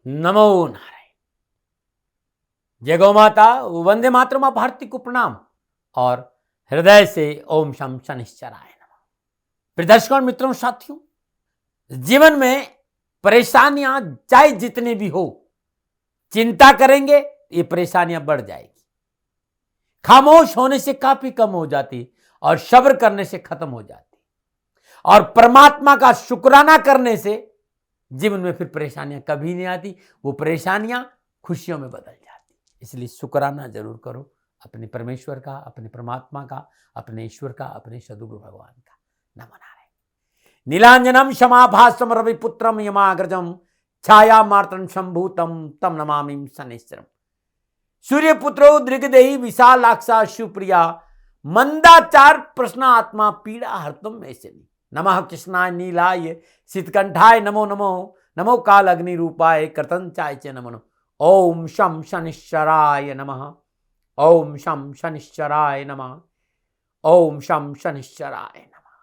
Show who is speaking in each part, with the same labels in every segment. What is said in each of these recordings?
Speaker 1: नमो नारायण। जय गौ माता, वंदे मातरम, आप भारती को प्रणाम और हृदय से ओम शम शनिश्चराय नमः। प्रिय दर्शकों, मित्रों, साथियों, जीवन में परेशानियां चाहे जितनी भी हो, चिंता करेंगे ये परेशानियां बढ़ जाएगी। खामोश होने से काफी कम हो जाती और सब्र करने से खत्म हो जाती, और परमात्मा का शुक्राना करने से जीवन में फिर परेशानियां कभी नहीं आती, वो परेशानियां खुशियों में बदल जाती। इसलिए शुक्राना जरूर करो अपने परमेश्वर का, अपने परमात्मा का, अपने ईश्वर का, अपने सद्गुरु भगवान का। नमो नारायण। नीलांजनम क्षमाभासम रविपुत्रम यमाग्रजम छाया मार्तन शंभूतम तम नमामि शनिश्चरम। सूर्यपुत्रो दृगदेही विशालाक्षा शिवप्रिया मंदाचार प्रश्न आत्मा पीड़ा हरतम में से। नमः कृष्णाय नीलाय शीतकंठाय नमो नमो, नमो काल अग्नि रूपाय कर्तनचाय च नमो नमः। ओम शम शनिश्चराय नमः, ओम शम शनिश्चराय नमः, ओम शम शनिश्चराय नमः।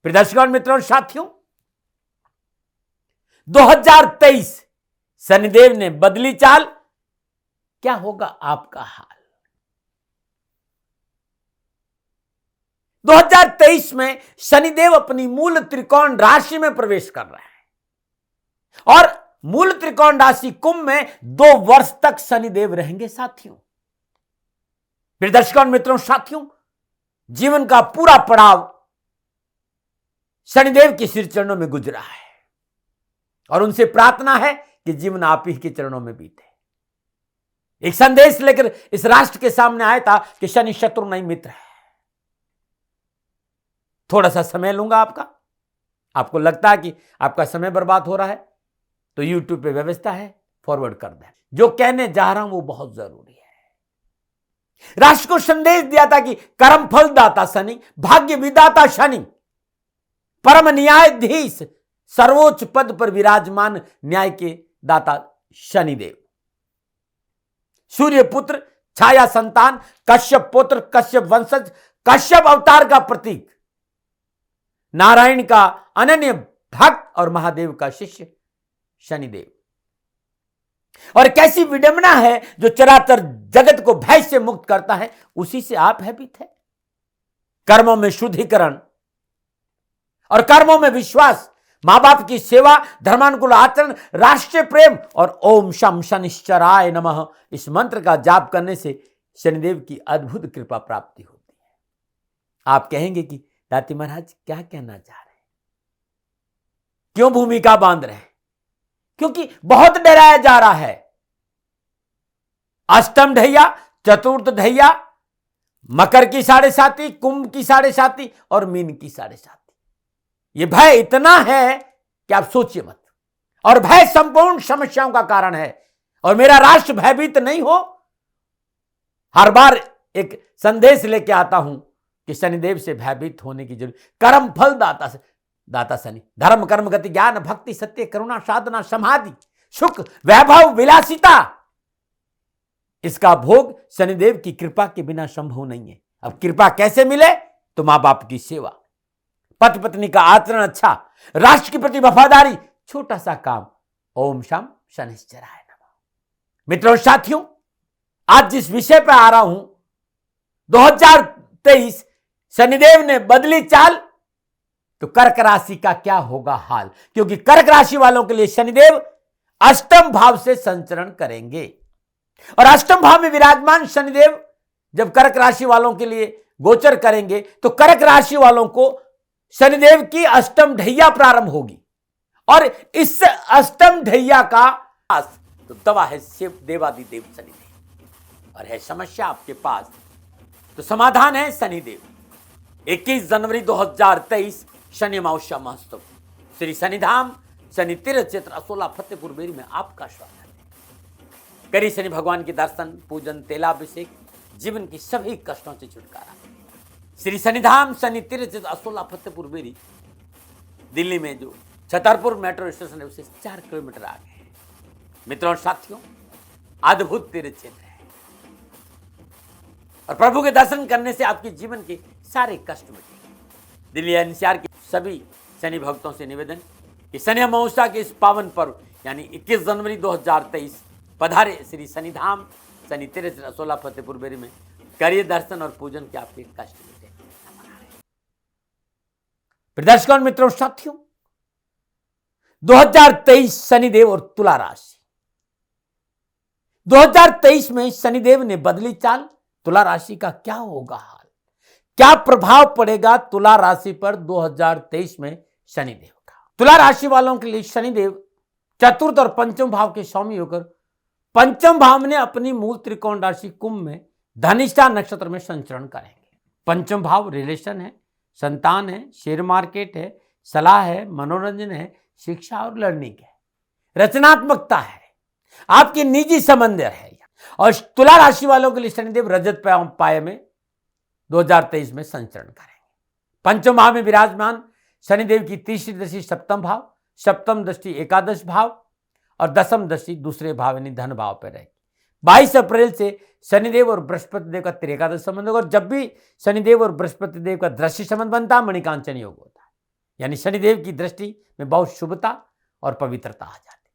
Speaker 1: प्रिय दर्शकों, मित्रों, साथियों, 2023 शनिदेव ने बदली चाल। क्या होगा आपका हाल? 2023 में शनिदेव अपनी मूल त्रिकोण राशि में प्रवेश कर रहे हैं और मूल त्रिकोण राशि कुंभ में 2 वर्ष तक शनिदेव रहेंगे। साथियों, प्रिय दर्शकों, मित्रों, साथियों, जीवन का पूरा पड़ाव शनिदेव के श्री चरणों में गुजरा है और उनसे प्रार्थना है कि जीवन आप ही के चरणों में बीते। एक संदेश लेकर इस राष्ट्र के सामने आया था कि शनि शत्रु नहीं मित्र है। थोड़ा सा समय लूंगा आपका। आपको लगता है कि आपका समय बर्बाद हो रहा है तो YouTube पे व्यवस्था है, फॉरवर्ड कर दें। जो कहने जा रहा हूं वो बहुत जरूरी है। राष्ट्र को संदेश दिया था कि कर्म फल दाता शनि, भाग्य विदाता शनि, परम न्यायाधीश, सर्वोच्च पद पर विराजमान न्याय के दाता शनिदेव, सूर्य पुत्र, छाया संतान, कश्यप पुत्र, कश्यप वंशज, कश्यप अवतार का प्रतीक, नारायण का अनन्य भक्त और महादेव का शिष्य शनिदेव। और कैसी विडंबना है जो चराचर जगत को भय से मुक्त करता है, उसी से आप भयभीत है। कर्मों में शुद्धिकरण और कर्मों में विश्वास, मां बाप की सेवा, धर्मानुकूल आचरण, राष्ट्रीय प्रेम और ओम शम शनिश्चराय नमः इस मंत्र का जाप करने से शनिदेव की अद्भुत कृपा प्राप्ति होती है। आप कहेंगे कि दाती महाराज क्या कहना चाह रहे हैं, क्यों भूमिका बांध रहे हैं? क्योंकि बहुत डराया जा रहा है। अष्टम ढैया, चतुर्थ ढैया, मकर की 7.5, कुंभ की 7.5 और मीन की 7.5। यह भय इतना है कि आप सोचिए मत। और भय संपूर्ण समस्याओं का कारण है। और मेरा राष्ट्र भयभीत नहीं हो, हर बार एक संदेश लेके आता हूं कि शनिदेव से भयभीत होने की जरूरत। कर्म फल दाता शनि, धर्म कर्म गति ज्ञान भक्ति सत्य करुणा साधना समाधि सुख वैभव विलासिता, इसका भोग शनिदेव की कृपा के बिना संभव नहीं है। अब कृपा कैसे मिले? तो मां बाप की सेवा, पति पत्नी का आचरण अच्छा, राष्ट्र के प्रति वफादारी, छोटा सा काम। ओम शम शनिश्चराय नमः। मित्रों, साथियों, आज जिस विषय पर आ रहा हूं, 2023 शनिदेव ने बदली चाल, तो कर्क राशि का क्या होगा हाल? क्योंकि कर्क राशि वालों के लिए शनिदेव अष्टम भाव से संचरण करेंगे और अष्टम भाव में विराजमान शनिदेव जब कर्क राशि वालों के लिए गोचर करेंगे तो कर्क राशि वालों को शनिदेव की अष्टम ढैया प्रारंभ होगी। और इस अष्टम ढैया का तो दवा है शिव देवादिदेव शनिदेव, और है समस्या आपके पास तो समाधान है शनिदेव। 21 जनवरी 2023 शनि अमावस्या महोत्सव, श्री शनिधाम शनि तीर्थ क्षेत्र असोला फतेहपुर बेरी में आपका स्वागत है। करिए शनि भगवान के दर्शन, पूजन, तेलाभिषेक, जीवन की सभी कष्टों से छुटकारा। श्री शनिधाम शनि तीर्थ क्षेत्र असोला फतेहपुर बेरी, दिल्ली में जो छतरपुर मेट्रो स्टेशन है उससे 4 किलोमीटर आगे है। मित्रों, साथियों, अद्भुत तीर्थ क्षेत्र है और प्रभु के दर्शन करने से आपके जीवन के सारे कष्ट मिटेंगे। दिल्ली एनसीआर के सभी शनि भक्तों से निवेदन कि शनि अमावस्या के इस पावन पर्व यानी 21 जनवरी 2023 पधारे श्री शनिधाम शनि तेरस 16 फतेहपुर बेरी में करिए दर्शन और पूजन के आपके कष्ट मिटे। दर्शकों और मित्रों साथियों, 2023 शनिदेव और तुला राशि। 2023 में शनिदेव ने बदली चाल। तुला राशि का क्या होगा हाल, क्या प्रभाव पड़ेगा तुला राशि पर 2023 में शनिदेव का। तुला राशि वालों के लिए शनिदेव चतुर्थ और पंचम भाव के स्वामी होकर पंचम भाव में अपनी मूल त्रिकोण राशि कुंभ में धनिष्ठा नक्षत्र में संचरण करेंगे। पंचम भाव रिलेशन है, संतान है, शेयर मार्केट है, सलाह है, मनोरंजन है, शिक्षा और लर्निंग है, रचनात्मकता है, आपके निजी संबंध है। और तुला राशि वालों के लिए शनिदेव रजत पाये में 2023 में संचरण करेंगे। पंचम भाव में विराजमान शनिदेव की तीसरी दृष्टि सप्तम भाव, सप्तम दृष्टि एकादश भाव और दसम दृष्टि दूसरे भाव यानी धन भाव पर रहेगी। 22 अप्रैल से शनिदेव और बृहस्पति देव का त्रिकादश संबंध होगा। और जब भी शनिदेव और बृहस्पति देव का दृष्टि संबंध बनता है मणिकांचन योग होता है, यानी शनिदेव की दृष्टि में बहुत शुभता और पवित्रता आ जाती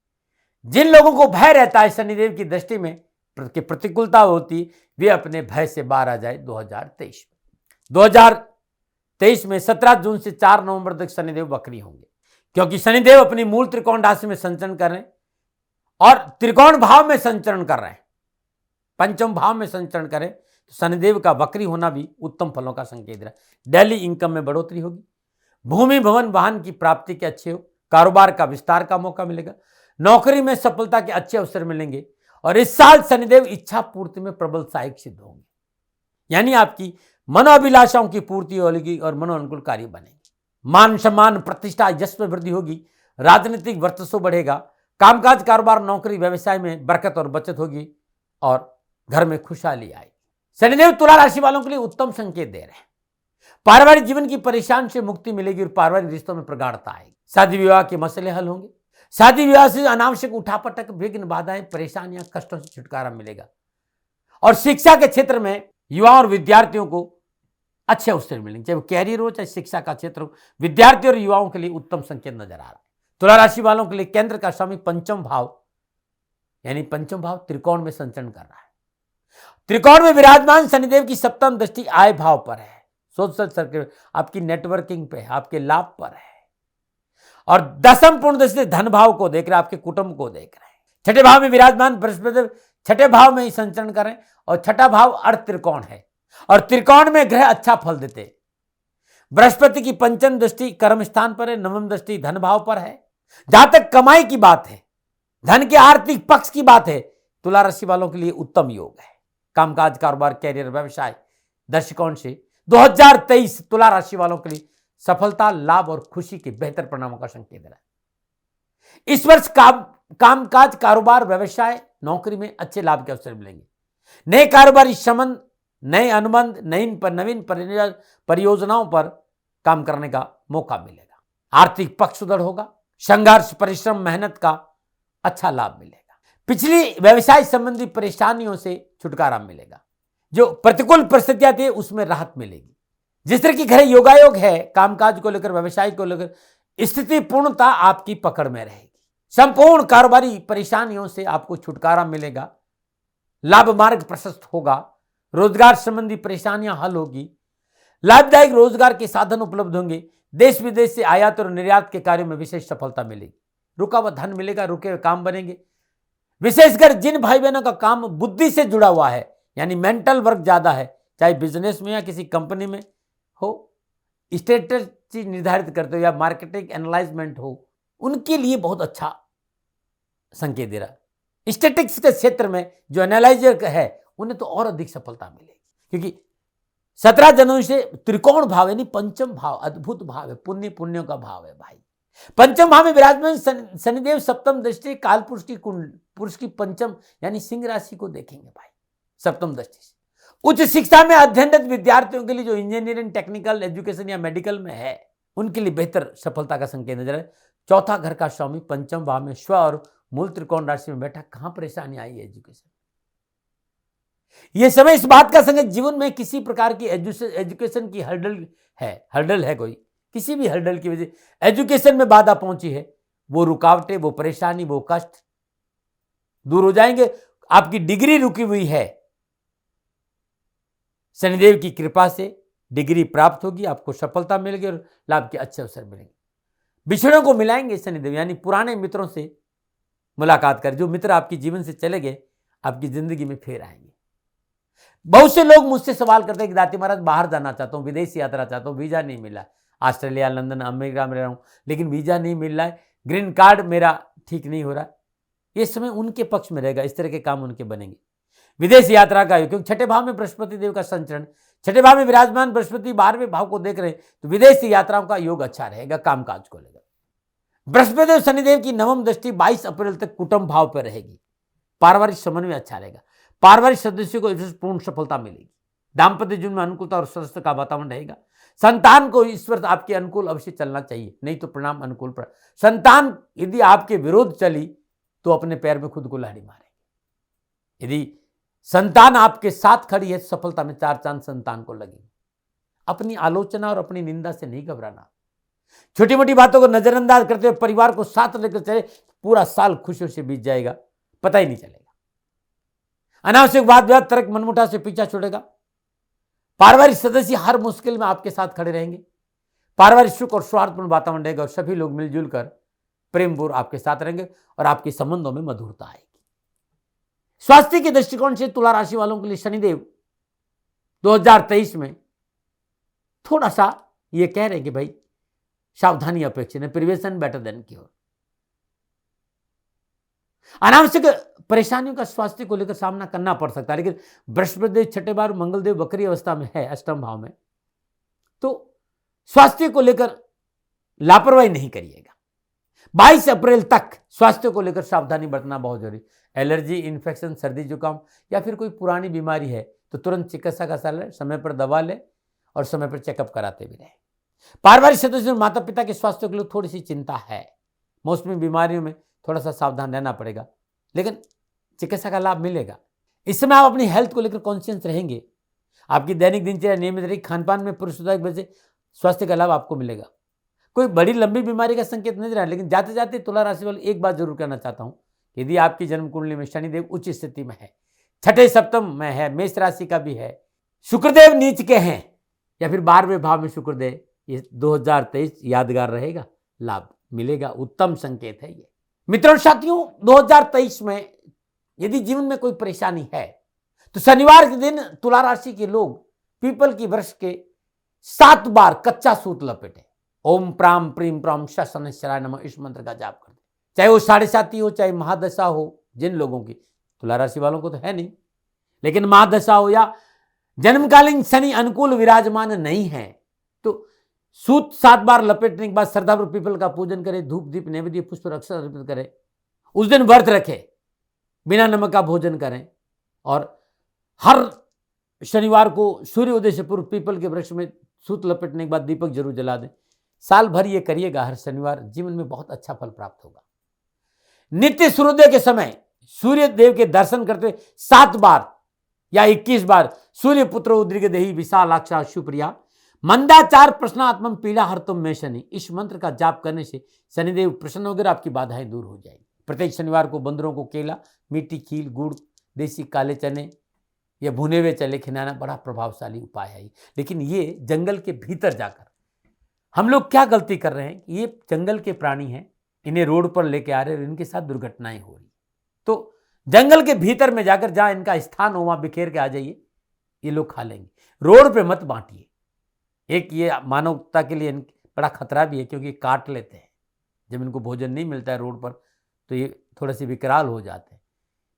Speaker 1: है। जिन लोगों को भय रहता है शनिदेव की दृष्टि में कि प्रतिकूलता होती, वे अपने भय से बाहर आ जाए। 2023 में 17 जून से 4 नवंबर तक शनिदेव वक्री होंगे, क्योंकि शनिदेव अपनी मूल त्रिकोण राशि में संचरण कर रहे हैं और त्रिकोण भाव में संचरण कर रहे हैं। पंचम भाव में संचरण करें तो शनिदेव का वक्री होना भी उत्तम फलों का संकेत है। डेली इनकम में बढ़ोतरी होगी, भूमि भवन वाहन की प्राप्ति के अच्छे हो, कारोबार का विस्तार का मौका मिलेगा, नौकरी में सफलता के अच्छे अवसर मिलेंगे। और इस साल शनिदेव इच्छा पूर्ति में प्रबल सहायक सिद्ध होंगे, यानी आपकी मनोअभिलाषाओं की पूर्ति होगी और मनोअनुकूल कार्य बनेंगे। मान सम्मान प्रतिष्ठा यश में वृद्धि होगी, राजनीतिक वर्चस्व बढ़ेगा, कामकाज कारोबार नौकरी व्यवसाय में बरकत और बचत होगी और घर में खुशहाली आएगी। शनिदेव तुला राशि वालों के लिए उत्तम संकेत दे रहे हैं। पारिवारिक जीवन की परेशानी से मुक्ति मिलेगी और पारिवारिक रिश्तों में प्रगाढ़ता आएगी। शादी विवाह के मसले हल होंगे। शादी विवाह से अनावश्यक उठापटक विघ्न बाधाएं परेशानियां कष्टों से छुटकारा मिलेगा। और शिक्षा के क्षेत्र में युवाओं और विद्यार्थियों को अच्छे अवसर मिलेंगे, चाहे वो कैरियर हो चाहे शिक्षा का क्षेत्र हो। विद्यार्थियों और युवाओं के लिए उत्तम संकेत नजर आ रहा है। तुला राशि वालों के लिए केंद्र का स्वामी पंचम भाव यानी पंचम भाव त्रिकोण में संचरण कर रहा है। त्रिकोण में विराजमान शनिदेव की सप्तम दृष्टि आय भाव पर है, सोशल सर्किल आपकी नेटवर्किंग पे है, आपके लाभ पर है। और दसम पूर्ण दृष्टि धन भाव को देख रहे हैं, आपके कुटुंब को देख रहे हैं। छठे भाव में विराजमान बृहस्पति छठे भाव में ही संचरण करें और छठा भाव अर्थ त्रिकोण है और त्रिकोण में ग्रह अच्छा फल देते। बृहस्पति की पंचम दृष्टि कर्म स्थान पर है, नवम दृष्टि धन भाव पर है। जहां तक कमाई की बात है, धन के आर्थिक पक्ष की बात है, तुला राशि वालों के लिए उत्तम योग है। कामकाज कारोबार कैरियर व्यवसाय दृष्टिकोण से 2023 तुला राशि वालों के लिए सफलता लाभ और खुशी के बेहतर परिणामों का संकेत है। इस वर्ष कामकाज कारोबार व्यवसाय नौकरी में अच्छे लाभ के अवसर मिलेंगे। नए कारोबारी संबंध, नए अनुबंध, नवीन परियोजनाओं पर काम करने का मौका मिलेगा। आर्थिक पक्ष सुदृढ़ होगा, संघर्ष परिश्रम मेहनत का अच्छा लाभ मिलेगा। पिछली व्यवसाय संबंधी परेशानियों से छुटकारा मिलेगा। जो प्रतिकूल परिस्थितियां थी उसमें राहत मिलेगी। जिस तरह की घर योगायोग है, कामकाज को लेकर व्यवसाय को लेकर स्थिति पूर्णता आपकी पकड़ में रहेगी। संपूर्ण कारोबारी परेशानियों से आपको छुटकारा मिलेगा, लाभ मार्ग प्रशस्त होगा, रोजगार संबंधी परेशानियां हल होगी, लाभदायक रोजगार के साधन उपलब्ध होंगे, देश विदेश से आयात और निर्यात के कार्यों में विशेष सफलता मिलेगी, रुका हुआ धन मिलेगा, रुके हुए काम बनेंगे। विशेषकर जिन भाई बहनों का काम बुद्धि से जुड़ा हुआ है, यानी मेंटल वर्क ज्यादा है, चाहे बिजनेस में या किसी कंपनी में हो, स्ट्रेटजी निर्धारित करते हो या मार्केटिंग एनालाइजमेंट हो, उनके लिए बहुत अच्छा संकेत दे रहा है। स्टैटिक्स के क्षेत्र में जो एनालाइजर है उन्हें तो और अधिक सफलता मिलेगी, क्योंकि 17 जनवरी से त्रिकोण भाव यानी पंचम भाव अद्भुत भाव है, पुण्यों का भाव है भाई। पंचम भाव में विराजमान शनिदेव सप्तम दृष्टि काल पुरुष की पंचम यानी सिंह राशि को देखेंगे भाई, सप्तम दृष्टि से। उच्च शिक्षा में अध्ययनरत विद्यार्थियों के लिए जो इंजीनियरिंग टेक्निकल एजुकेशन या मेडिकल में है उनके लिए बेहतर सफलता का संकेत नजर है। चौथा घर का स्वामी पंचम भाव में स्व और मूल त्रिकोण राशि में बैठा, कहां परेशानी आई है एजुकेशन। यह समय इस बात का संकेत जीवन में किसी प्रकार की एजुकेशन की हर्डल है कोई किसी भी हर्डल की वजह एजुकेशन में बाधा पहुंची है, वो रुकावटें, वो परेशानी, वो कष्ट दूर हो जाएंगे। आपकी डिग्री रुकी हुई है, शनिदेव की कृपा से डिग्री प्राप्त होगी, आपको सफलता मिलेगी और लाभ के अच्छे अवसर मिलेंगे। बिछड़ों को मिलाएंगे शनिदेव, यानी पुराने मित्रों से मुलाकात कर, जो मित्र आपके जीवन से चले गए आपकी जिंदगी में फिर आएंगे। बहुत से लोग मुझसे सवाल करते हैं कि दाती महाराज बाहर जाना चाहता हूं, विदेश यात्रा चाहता हूं, वीजा नहीं मिला, ऑस्ट्रेलिया, लंदन, अमेरिका में रह रहा हूं, लेकिन वीजा नहीं मिल रहा है, ग्रीन कार्ड मेरा ठीक नहीं हो रहा। ये समय उनके पक्ष में रहेगा, इस तरह के काम उनके बनेंगे। विदेश यात्रा का, क्योंकि छठे भाव में बृहस्पति देव का संचरण, छठे भाव में विराजमान बृहस्पति 12वें भाव को देख रहे हैं, तो विदेश यात्राओं का योग अच्छा रहेगा, कामकाज को लेकर। बृहस्पति और शनिदेव की नवम दृष्टि 22 अप्रैल तक कुटुंब भाव पर रहेगी। पारिवारिक समन्वय अच्छा रहेगा, पारिवारिक सदस्यों को पूर्ण सफलता मिलेगी, दाम्पत्य जीवन में अनुकूलता और स्वस्थ का वातावरण रहेगा। संतान को इस वर्ष आपके अनुकूल अवश्य चलना चाहिए, नहीं तो परिणाम अनुकूल पर। संतान यदि आपके विरोध चली तो अपने पैर में खुद को लाड़ी मारेगी। यदि संतान आपके साथ खड़ी है, सफलता में 4 चांद संतान को लगेगी। अपनी आलोचना और अपनी निंदा से नहीं घबराना, छोटी मोटी बातों को नजरअंदाज करते हुए परिवार को साथ लेकर चले, पूरा साल खुशियों से बीत जाएगा, पता ही नहीं चलेगा। अनावश्यक वाद विवाद, तर्क, मनमुटाव से पीछा छूटेगा। पारिवारिक सदस्य हर मुश्किल में आपके साथ खड़े रहेंगे। पारिवारिक सुख और सौहार्दपूर्ण वातावरण रहेगा और सभी लोग मिलजुल कर प्रेमपूर्वक आपके साथ रहेंगे और आपके संबंधों में मधुरता आएगी। स्वास्थ्य के दृष्टिकोण से तुला राशि वालों के लिए शनिदेव 2023 में थोड़ा सा ये कह रहे हैं कि भाई सावधानी अपेक्षित है, प्रिवेशन बेटर देन क्योर। अनावश्यक परेशानियों का स्वास्थ्य को लेकर सामना करना पड़ सकता है, लेकिन बृहस्पति छठे बार मंगलदेव वक्री अवस्था में है, अष्टम भाव में, तो स्वास्थ्य को लेकर लापरवाही नहीं करिएगा। 22 अप्रैल तक स्वास्थ्य को लेकर सावधानी बरतना बहुत जरूरी। एलर्जी, इन्फेक्शन, सर्दी जुकाम या फिर कोई पुरानी बीमारी है तो तुरंत चिकित्सा का सलाह लें, समय पर दवा लें और समय पर चेकअप कराते भी रहें। पारिवारिक सदस्यों, माता पिता के स्वास्थ्य के लिए थोड़ी सी चिंता है। मौसमी बीमारियों में थोड़ा सा सावधान रहना पड़ेगा, लेकिन चिकित्सा का लाभ मिलेगा। इस समय आप अपनी हेल्थ को लेकर कॉन्शियस रहेंगे। आपकी दैनिक दिनचर्या नियमित रहेगी, खानपान में पुरुषता की वजह से स्वास्थ्य का लाभ आपको मिलेगा। कोई बड़ी लंबी बीमारी का संकेत नहीं रहा, लेकिन जाते जाते तुला राशि वाले एक बात जरूर कहना चाहता हूं, यदि आपकी जन्म कुंडली में शनिदेव उच्च स्थिति में है, छठे सप्तम में है, मेष राशि का भी है, शुक्रदेव नीच के हैं या फिर 12वें भाव में शुक्रदेव, ये 2023 यादगार रहेगा, लाभ मिलेगा, उत्तम संकेत है ये। मित्रों साथियों, 2023 में यदि जीवन में कोई परेशानी है तो शनिवार के दिन तुला राशि के लोग पीपल की वृक्ष के 7 बार कच्चा सूत लपेटे, ओम प्राम प्रीम प्राम शनिश्चराय नमः, इस मंत्र का जाप कर दे। चाहे वो 7.5 हो, चाहे महादशा हो, जिन लोगों की, तुला राशि वालों को तो है नहीं, लेकिन महादशा हो या जन्मकालीन शनि अनुकूल विराजमान नहीं है, तो सूत 7 बार लपेटने के बाद श्रद्धापूर्वक पीपल का पूजन करें, धूप दीप नैवेद्य पुष्प अक्षर अर्पित करें, उस दिन व्रत रखें, बिना नमक का भोजन करें और हर शनिवार को सूर्योदय से पूर्व पीपल के वृक्ष में सूत लपेटने के बाद दीपक जरूर जला दें। साल भर ये करिएगा, हर शनिवार जीवन में बहुत अच्छा फल प्राप्त होगा। नित्य सूर्योदय के समय सूर्य देव के दर्शन करते हुए 7 बार या 21 बार सूर्य पुत्र उद्रिग देहि विशालाक्षा सुप्रिया मंदाचार प्रश्नात्मम पीड़ा हरतुम में शनि, इस मंत्र का जाप करने से शनिदेव प्रसन्न होकर आपकी बाधाएं दूर हो जाएगी। प्रत्येक शनिवार को बंदरों को केला, मीठी खील, गुड़, देसी काले चने या भुने हुए चने खिलाना बड़ा प्रभावशाली उपाय है। लेकिन ये जंगल के भीतर जाकर हम लोग क्या गलती कर रहे हैं, ये जंगल के प्राणी हैं, इन्हें रोड पर लेके आ रहे हैं, इनके साथ दुर्घटनाएं हो रही, तो जंगल के भीतर में जाकर जहां इनका स्थान हो वहां बिखेर के आ जाइए, ये लोग खा लेंगे। रोड पे मत बांटिए। एक ये मानवता के लिए बड़ा खतरा भी है, क्योंकि काट लेते हैं, जब इनको भोजन नहीं मिलता है रोड पर तो ये थोड़े से विकराल हो जाते हैं,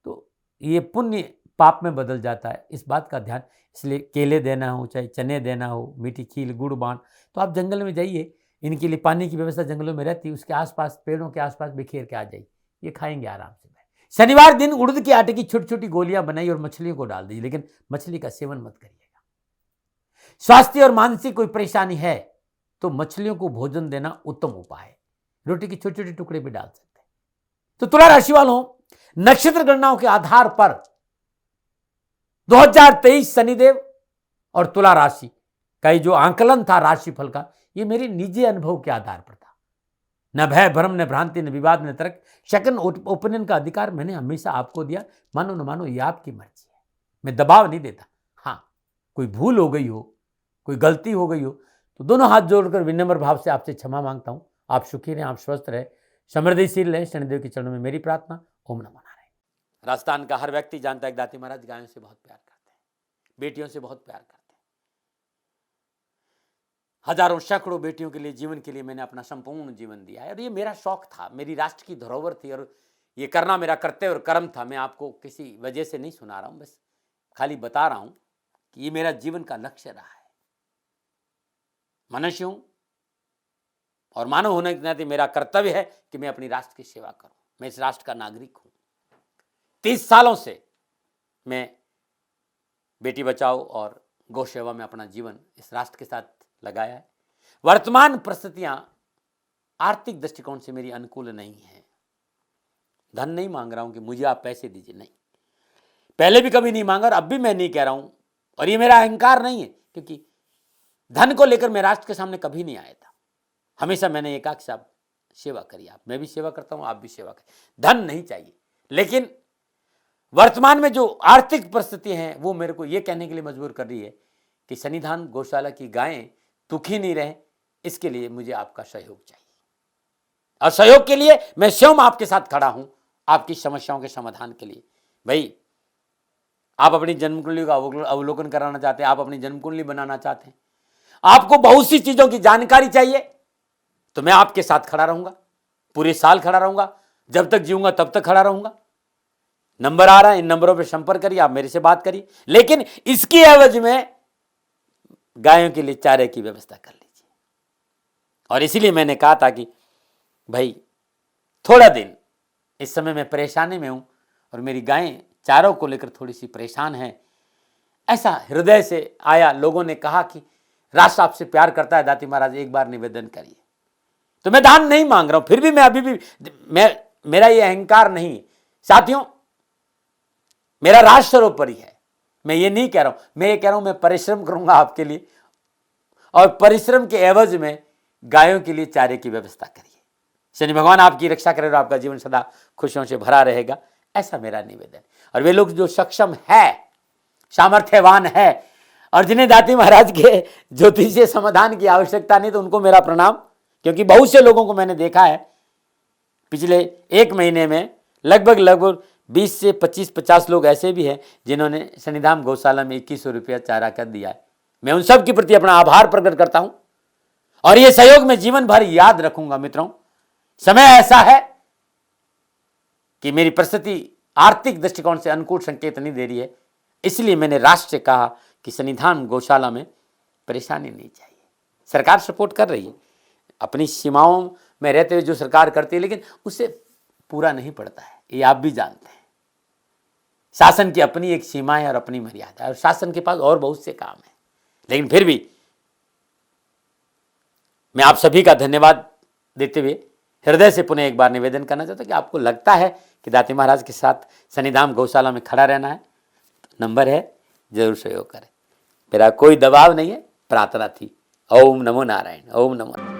Speaker 1: तो ये पुण्य पाप में बदल जाता है, इस बात का ध्यान। इसलिए केले देना हो, चाहे चने देना हो, मीठी खील, गुड़ बांट, तो आप जंगल में जाइए, इनके लिए पानी की व्यवस्था जंगलों में रहती है, उसके आसपास पेड़ों के आसपास बिखेर के आ जाइए, ये खाएंगे आराम से। शनिवार दिन उड़द के आटे की छोटी छोटी गोलियां बनाई और मछलियों को डाल दीजिए, लेकिन मछली का सेवन मत करिएगा। स्वास्थ्य और मानसिक कोई परेशानी है तो मछलियों को भोजन देना उत्तम उपाय है, रोटी के छोटे छोटे टुकड़े भी डाल सकते हैं। तो तुला राशि वालों, नक्षत्र गणनाओं के आधार पर 2023 शनिदेव और तुला राशि का जो आंकलन था राशिफल का, ये मेरे निजी अनुभव के आधार पर था, न भय भ्रम, न भ्रांति, न विवाद, न तर्क, सेकंड ओपिनियन का अधिकार मैंने हमेशा आपको दिया। मानो न मानो ये आपकी मर्जी है, मैं दबाव नहीं देता। हाँ, कोई भूल हो गई हो, कोई गलती हो गई हो तो दोनों हाथ जोड़कर विनम्र भाव से आपसे क्षमा मांगता हूं। आप सुखी रहें, आप स्वस्थ रहे, समृद्धिशील रहें, शनिदेव के चरणों में मेरी प्रार्थना। ओम नमो नारायण। राजस्थान का हर व्यक्ति जानता है कि दाती महाराज गायों से बहुत प्यार करते हैं, बेटियों से बहुत प्यार करते हैं। हजारों सैकड़ों बेटियों के लिए, जीवन के लिए मैंने अपना संपूर्ण जीवन दिया है और ये मेरा शौक था, मेरी राष्ट्र की धरोहर थी और ये करना मेरा कर्तव्य और कर्म था। मैं आपको किसी वजह से नहीं सुना रहा हूं, बस खाली बता रहा हूं कि ये मेरा जीवन का लक्ष्य रहा है। मनुष्य हूं और मानव होने के नाते मेरा कर्तव्य है कि मैं अपनी राष्ट्र की सेवा करूं। मैं इस राष्ट्र का नागरिक हूं। 30 सालों से मैं बेटी बचाओ और गौ सेवा में अपना जीवन इस राष्ट्र के साथ लगाया है। वर्तमान परिस्थितियां आर्थिक दृष्टिकोण से मेरी अनुकूल नहीं है। धन नहीं मांग रहा हूं कि मुझे आप पैसे दीजिए, नहीं, पहले भी कभी नहीं मांगा और अब भी मैं नहीं कह रहा हूं। और ये मेरा अहंकार नहीं है, क्योंकि धन को लेकर मैं राष्ट्र के सामने कभी नहीं आया था। हमेशा मैंने एक आख साहब सेवा करी, आप, मैं भी सेवा करता हूं, आप भी सेवा करें। धन नहीं चाहिए, लेकिन वर्तमान में जो आर्थिक परिस्थिति हैं वो मेरे को ये कहने के लिए मजबूर कर रही है कि सन्निधान गौशाला की गायें दुखी नहीं रहे, इसके लिए मुझे आपका सहयोग चाहिए। और सहयोग के लिए मैं स्वयं आपके साथ खड़ा हूं, आपकी समस्याओं के समाधान के लिए। भाई, आप अपनी जन्म कुंडली का अवलोकन कराना चाहते हैं, आप अपनी जन्म कुंडली बनाना चाहते हैं, आपको बहुत सी चीजों की जानकारी चाहिए, तो मैं आपके साथ खड़ा रहूंगा, पूरे साल खड़ा रहूंगा, जब तक जीऊंगा तब तक खड़ा रहूंगा। नंबर आ रहा है, इन नंबरों पर संपर्क करिए, आप मेरे से बात करिए, लेकिन इसकी एवज में गायों के लिए चारे की व्यवस्था कर लीजिए। और इसीलिए मैंने कहा था कि भाई थोड़ा दिन इस समय मैं परेशानी में हूं और मेरी गायें चारों को लेकर थोड़ी सी परेशान हैं। ऐसा हृदय से आया, लोगों ने कहा कि राष्ट्र आपसे प्यार करता है दाती महाराज, एक बार निवेदन करिए। तो मैं दान नहीं मांग रहा हूं, फिर भी मैं अभी भी मेरा ये अहंकार नहीं साथियों, मेरा राष्ट्र सर्वोपरि है। मैं ये नहीं कह रहा हूं, मैं ये कह रहा हूं मैं परिश्रम करूंगा आपके लिए, और परिश्रम के एवज में गायों के लिए चारे की व्यवस्था करिए। शनि भगवान आपकी रक्षा करे और आपका जीवन सदा खुशियों से भरा रहेगा, ऐसा मेरा निवेदन। और वे लोग जो सक्षम है, सामर्थ्यवान है और जिन्हें दाती महाराज के ज्योतिषीय समाधान की आवश्यकता नहीं, तो उनको मेरा प्रणाम, क्योंकि बहुत से लोगों को मैंने देखा है पिछले एक महीने में लगभग 20 से 25-50 लोग ऐसे भी हैं जिन्होंने सन्निधान गौशाला में 2100 रुपया चारा कर दिया है। मैं उन सब के प्रति अपना आभार प्रकट करता हूं और ये सहयोग मैं जीवन भर याद रखूंगा। मित्रों, समय ऐसा है कि मेरी परिस्थिति आर्थिक दृष्टिकोण से अनुकूल संकेत नहीं दे रही है, इसलिए मैंने राष्ट्र से कहा कि सन्निधान गौशाला में परेशानी नहीं चाहिए। सरकार सपोर्ट कर रही है, अपनी सीमाओं में रहते हुए जो सरकार करती है, लेकिन उससे पूरा नहीं पड़ता है, ये आप भी जानते हैं। शासन की अपनी एक सीमा है और अपनी मर्यादा है, और शासन के पास और बहुत से काम है। लेकिन फिर भी मैं आप सभी का धन्यवाद देते हुए हृदय से पुनः एक बार निवेदन करना चाहता हूं कि आपको लगता है कि दाती महाराज के साथ सन्निधान गौशाला में खड़ा रहना है, तो नंबर है, जरूर सहयोग करें। मेरा कोई दबाव नहीं है, प्रार्थना थी। ओम नमो नारायण। ओम नमो नारायण।